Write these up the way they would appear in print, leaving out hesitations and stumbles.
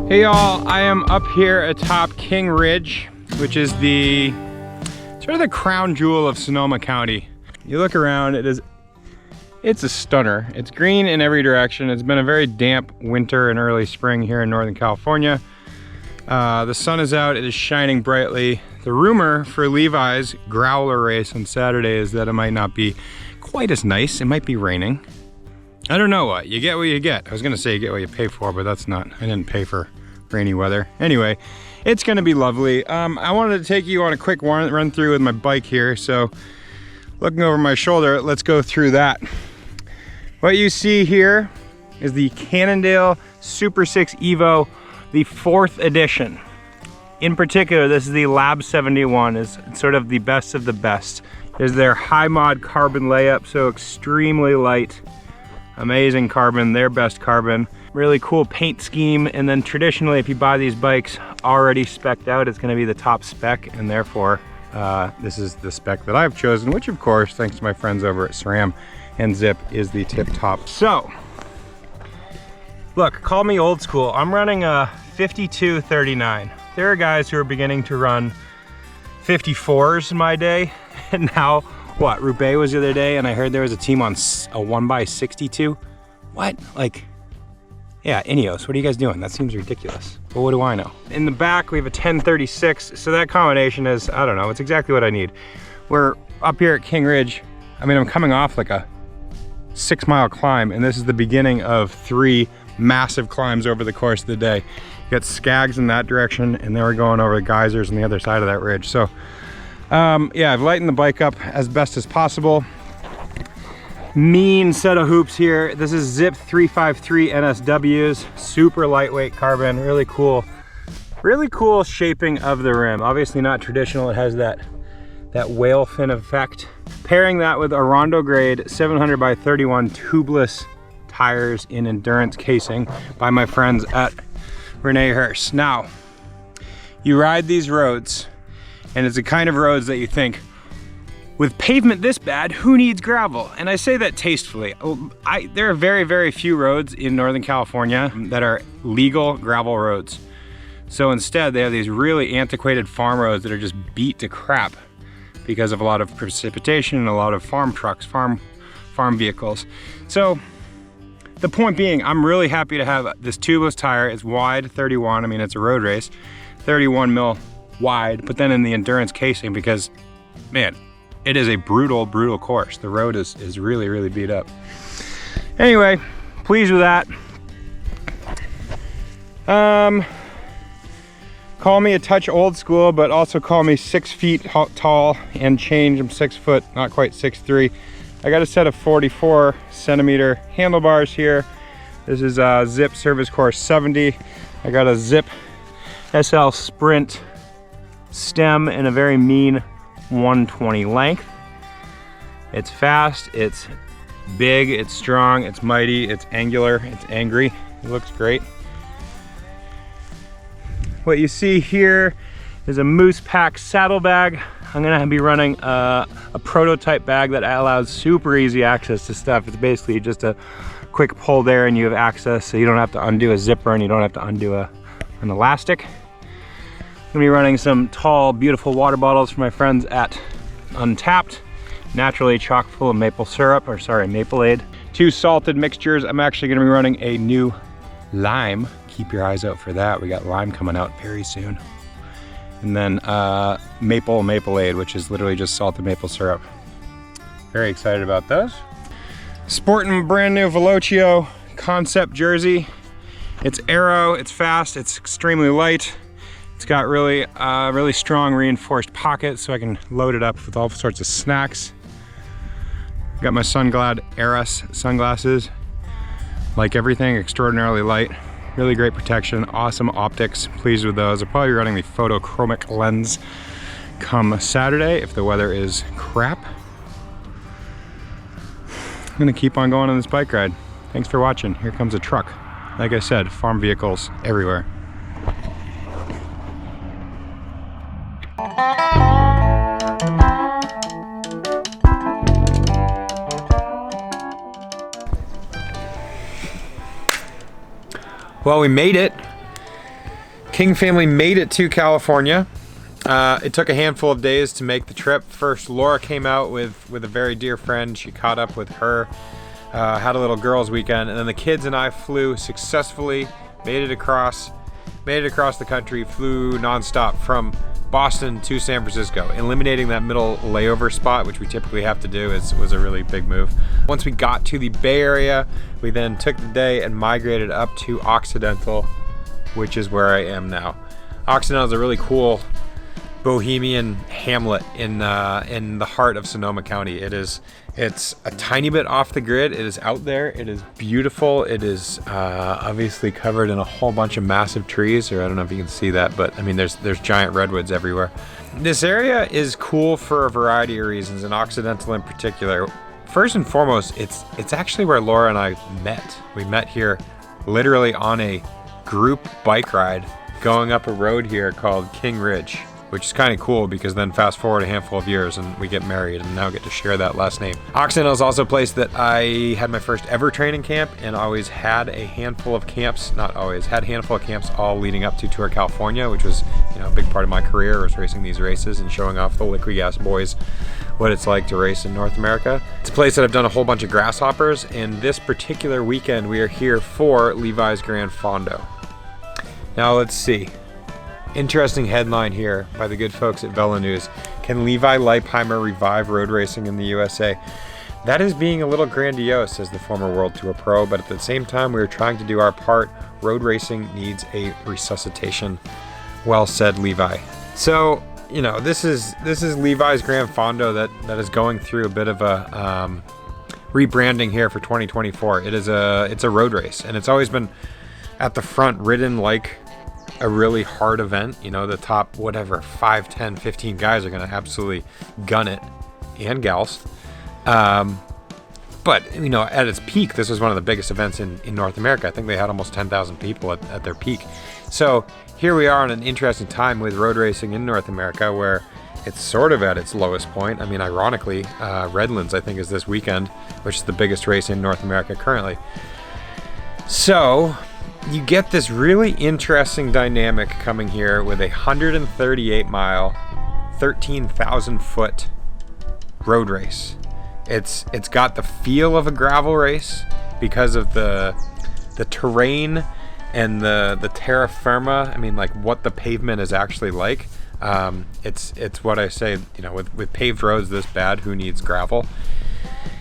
Hey y'all, I am up here atop King Ridge, which is the sort of the crown jewel of Sonoma County. You look around, it's a stunner. It's green in every direction. It's been a very damp winter and early spring here in Northern California. The sun is out, it is shining brightly. The rumor for Levi's Growler race on Saturday is that it might not be quite as nice. It might be raining. I don't know what, you get what you get. I was gonna say you get what you pay for, but that's not, I didn't pay for rainy weather. Anyway, it's gonna be lovely. I wanted to take you on a quick run through with my bike here. So looking over my shoulder, let's go through that. What you see here is the Cannondale Super 6 Evo, the 4th edition. In particular, this is the Lab 71, is sort of the best of the best. Is their high mod carbon layup, so extremely light. Amazing carbon, their best carbon. Really cool paint scheme, and then traditionally if you buy these bikes already spec'd out, it's gonna be the top spec, and therefore this is the spec that I've chosen, which of course, thanks to my friends over at SRAM and Zip, is the tip top. So, look, call me old school. I'm running a 5239. There are guys who are beginning to run 54s in my day, and now, what, Roubaix was the other day, and I heard there was a team on a 1x62. What? Like, yeah, Ineos, what are you guys doing? That seems ridiculous. But what do I know? In the back, we have a 1036, so that combination is, I don't know, it's exactly what I need. We're up here at King Ridge. I mean, I'm coming off like a 6-mile climb, and this is the beginning of 3 massive climbs over the course of the day. You got Skags in that direction, and then we're going over the geysers on the other side of that ridge. So, yeah, I've lightened the bike up as best as possible. Mean set of hoops here. This is Zip 353 NSWs, super lightweight carbon, really cool shaping of the rim. Obviously not traditional, it has that whale fin effect. Pairing that with a Rondo grade 700 by 31 tubeless tires in endurance casing by my friends at Renee Hurst. Now, you ride these roads, and it's the kind of roads that you think, with pavement this bad, who needs gravel? And I say that tastefully. There are very, very few roads in Northern California that are legal gravel roads. So instead, they have these really antiquated farm roads that are just beat to crap because of a lot of precipitation and a lot of farm trucks, farm vehicles. So the point being, I'm really happy to have this tubeless tire. It's wide, 31, I mean, it's a road race, 31 mil wide, but then in the endurance casing, because, man, it is a brutal, brutal course. The road is really, really beat up. Anyway, pleased with that. Call me a touch old school, but also call me 6 feet tall and change. I'm 6 foot, not quite 6'3". I got a set of 44 centimeter handlebars here. This is a Zip Service Course 70. I got a Zip SL Sprint stem in a very mean 120 length. It's fast, it's big, it's strong, it's mighty, it's angular, it's angry. It looks great. What you see here is a Moose Pack saddlebag. I'm gonna be running a prototype bag that allows super easy access to stuff. It's basically just a quick pull there and you have access, so you don't have to undo a zipper and you don't have to undo an elastic. I'm gonna be running some tall, beautiful water bottles for my friends at Untapped, naturally chock full of maple syrup, or sorry, Maple-Aid. 2 salted mixtures. I'm actually gonna be running a new lime. Keep your eyes out for that. We got lime coming out very soon. And then Maple-Aid, which is literally just salted maple syrup. Very excited about those. Sporting brand new Velocio concept jersey. It's aero, it's fast, it's extremely light. It's got really strong reinforced pockets, so I can load it up with all sorts of snacks. Got my Sunglad Eras sunglasses. Like everything, extraordinarily light. Really great protection, awesome optics. Pleased with those. I'll probably be running the photochromic lens come Saturday if the weather is crap. I'm gonna keep on going on this bike ride. Thanks for watching. Here comes a truck. Like I said, farm vehicles everywhere. Well, we made it. King family made it to California. It took a handful of days to make the trip. First, Laura came out with a very dear friend. She caught up with her, had a little girls' weekend, and then the kids and I flew successfully, made it across the country, flew nonstop from Boston to San Francisco. Eliminating that middle layover spot, which we typically have to do, was a really big move. Once we got to the Bay Area, we then took the day and migrated up to Occidental, which is where I am now. Occidental is a really cool bohemian hamlet in the heart of Sonoma County. It's a tiny bit off the grid. It is out there. It is beautiful. It is obviously covered in a whole bunch of massive trees, or I don't know if you can see that, but I mean there's giant redwoods everywhere. This area is cool for a variety of reasons, and Occidental in particular. First and foremost, it's actually where Laura and I met. We met here literally on a group bike ride going up a road here called King Ridge, which is kind of cool because then fast forward a handful of years and we get married and now get to share that last name. Occidental is also a place that I had my first ever training camp and always had a handful of camps, not always, had a handful of camps all leading up to Tour California, which was, you know, a big part of my career, was racing these races and showing off the liquid gas boys what it's like to race in North America. It's a place that I've done a whole bunch of grasshoppers, and this particular weekend we are here for Levi's Gran Fondo. Now let's see. Interesting headline here by the good folks at Velo News. Can Levi Leipheimer revive road racing in the USA? That is being a little grandiose, says the former World Tour pro, but at the same time we are trying to do our part. Road racing needs a resuscitation. Well said, Levi. So, you know, this is Levi's Gran Fondo that is going through a bit of a rebranding here for 2024. It's a road race, and it's always been at the front ridden like a really hard event. You know, the top, whatever, 5, 10, 15 guys are going to absolutely gun it, and gals. But, you know, at its peak, this was one of the biggest events in North America. I think they had almost 10,000 people at their peak. So here we are on an interesting time with road racing in North America where it's sort of at its lowest point. I mean, ironically, Redlands, I think, is this weekend, which is the biggest race in North America currently. So you get this really interesting dynamic coming here with a 138-mile, 13,000-foot road race. It's got the feel of a gravel race because of the terrain and the terra firma. I mean, like what the pavement is actually like. It's what I say, you know, with paved roads this bad, who needs gravel?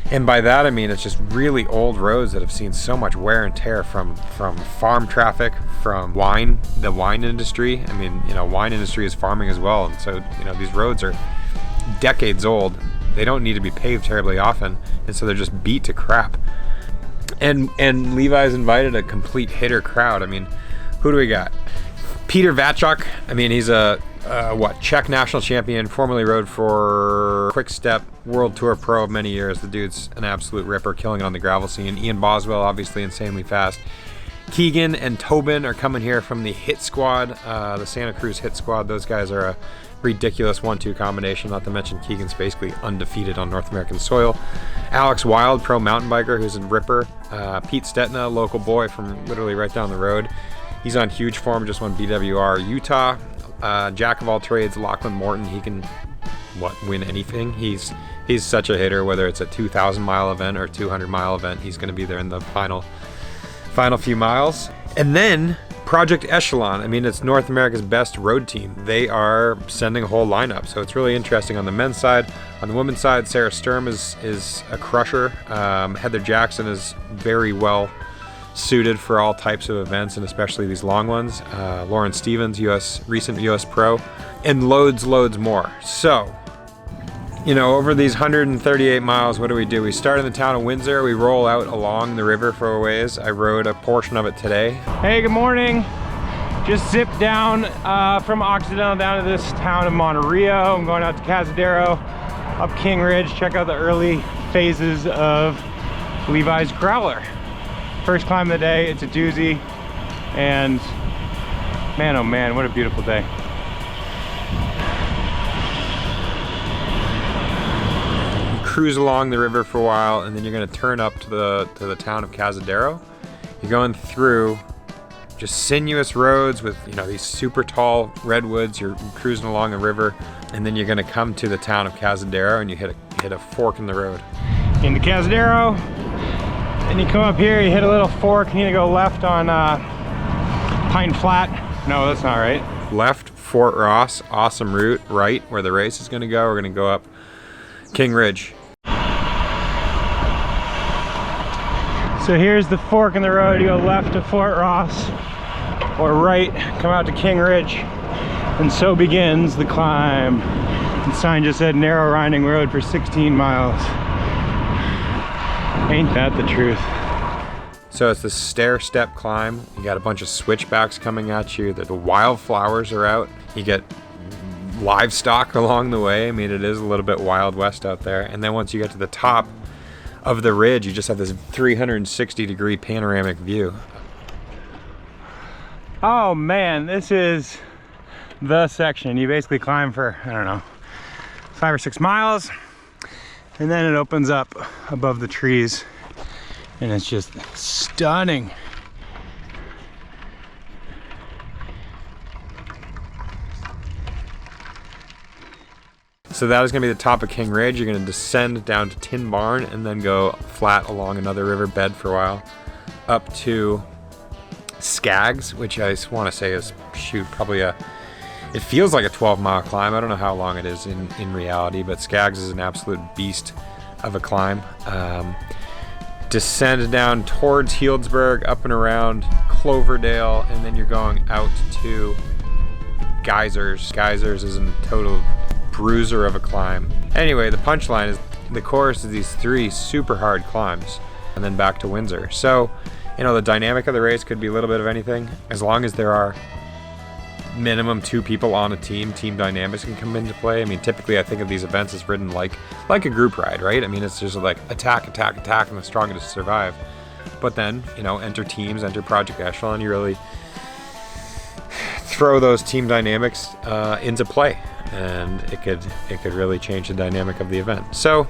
And by that I mean it's just really old roads that have seen so much wear and tear from farm traffic, from the wine industry. I mean, you know, wine industry is farming as well, and so, you know, these roads are decades old. They don't need to be paved terribly often, and so they're just beat to crap. And Levi's invited a complete hitter crowd. I mean, who do we got? Peter Vacok. I mean, he's a Czech national champion, formerly rode for Quick Step, World Tour pro of many years. The dude's an absolute ripper, killing it on the gravel scene. Ian Boswell, obviously insanely fast. Keegan and Tobin are coming here from the Hit Squad, the Santa Cruz Hit Squad. Those guys are a ridiculous 1-2 combination, not to mention Keegan's basically undefeated on North American soil. Alex Wild, pro mountain biker, who's a ripper. Pete Stetna, local boy from literally right down the road. He's on huge form, just won BWR Utah. Jack of all trades, Lachlan Morton. He can win anything. He's such a hitter, whether it's a 2,000-mile event or a 200-mile event. He's going to be there in the final few miles. And then Project Echelon. I mean, it's North America's best road team. They are sending a whole lineup, so it's really interesting on the men's side. On the women's side, Sarah Sturm is a crusher. Heather Jackson is very well suited for all types of events, and especially these long ones. Lauren Stevens, recent US pro, and loads more. So, you know, over these 138 miles, what do? We start in the town of Windsor. We roll out along the river for a ways. I rode a portion of it today. Hey, good morning. Just zipped down from Occidental down to this town of Monterey-o. I'm going out to Cazadero, up King Ridge, check out the early phases of Levi's Growler. First climb of the day, it's a doozy, and man, oh man, what a beautiful day. You cruise along the river for a while, and then you're gonna turn up to the town of Cazadero. You're going through just sinuous roads with, you know, these super tall redwoods. You're cruising along a river, and then you're gonna come to the town of Cazadero, and you hit a fork in the road. Into Cazadero, and you come up here, you hit a little fork, you need to go left on Pine Flat. No, that's not right. Left, Fort Ross, awesome route. Right, where the race is gonna go, we're gonna go up King Ridge. So here's the fork in the road. You go left to Fort Ross, or right, come out to King Ridge, and so begins the climb. The sign just said narrow winding road for 16 miles. Ain't that the truth? So it's the stair-step climb. You got a bunch of switchbacks coming at you. The wildflowers are out. You get livestock along the way. I mean, it is a little bit Wild West out there. And then once you get to the top of the ridge, you just have this 360-degree panoramic view. Oh man, this is the section. You basically climb for, I don't know, 5 or 6 miles, and then it opens up above the trees, and it's just stunning. So that is going to be the top of King Ridge. You're going to descend down to Tin Barn and then go flat along another river bed for a while up to Skaggs, which I want to say is, shoot, probably it feels like a 12-mile climb. I don't know how long it is in reality, but Skaggs is an absolute beast of a climb. Descend down towards Healdsburg, up and around Cloverdale, and then you're going out to Geysers. Geysers is a total bruiser of a climb. Anyway, the punchline is the course is these 3 super hard climbs, and then back to Windsor. So, you know, the dynamic of the race could be a little bit of anything. As long as there are minimum 2 people on a team dynamics can come into play. I mean, typically I think of these events as ridden like a group ride, right? I mean, it's just like attack, and the strongest survive. But then, you know, enter teams, enter Project Echelon, you really throw those team dynamics into play, and it could really change the dynamic of the event. So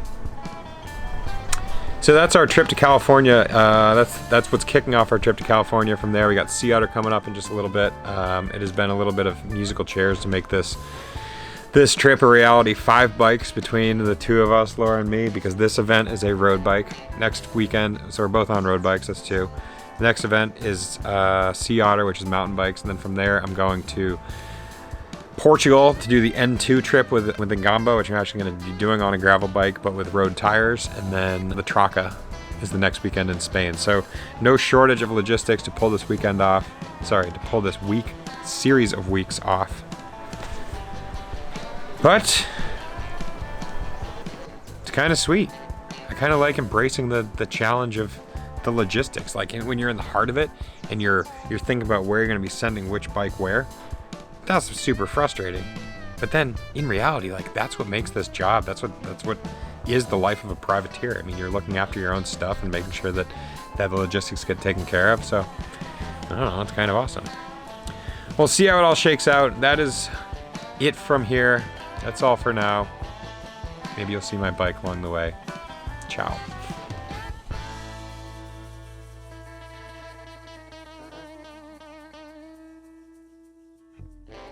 that's our trip to California. That's what's kicking off our trip to California. From there, we got Sea Otter coming up in just a little bit. It has been a little bit of musical chairs to make this trip a reality. 5 bikes between the 2 of us, Laura and me, because this event is a road bike next weekend. So we're both on road bikes. That's 2. The next event is Sea Otter, which is mountain bikes, and then from there I'm going to Portugal to do the N2 trip with Ngamba, which I'm actually going to be doing on a gravel bike but with road tires, and then the Traca is the next weekend in Spain. So no shortage of logistics to pull this weekend off. Sorry, to pull this series of weeks off. But it's kind of sweet. I kind of like embracing the challenge of the logistics. Like when you're in the heart of it and you're thinking about where you're going to be sending which bike where, that's super frustrating. But then in reality, like, that's what makes this job. That's what is the life of a privateer. I mean, you're looking after your own stuff and making sure that the logistics get taken care of. So I don't know, it's kind of awesome. We'll see how it all shakes out. That is it from here. That's all for now. Maybe you'll see my bike along the way. Ciao.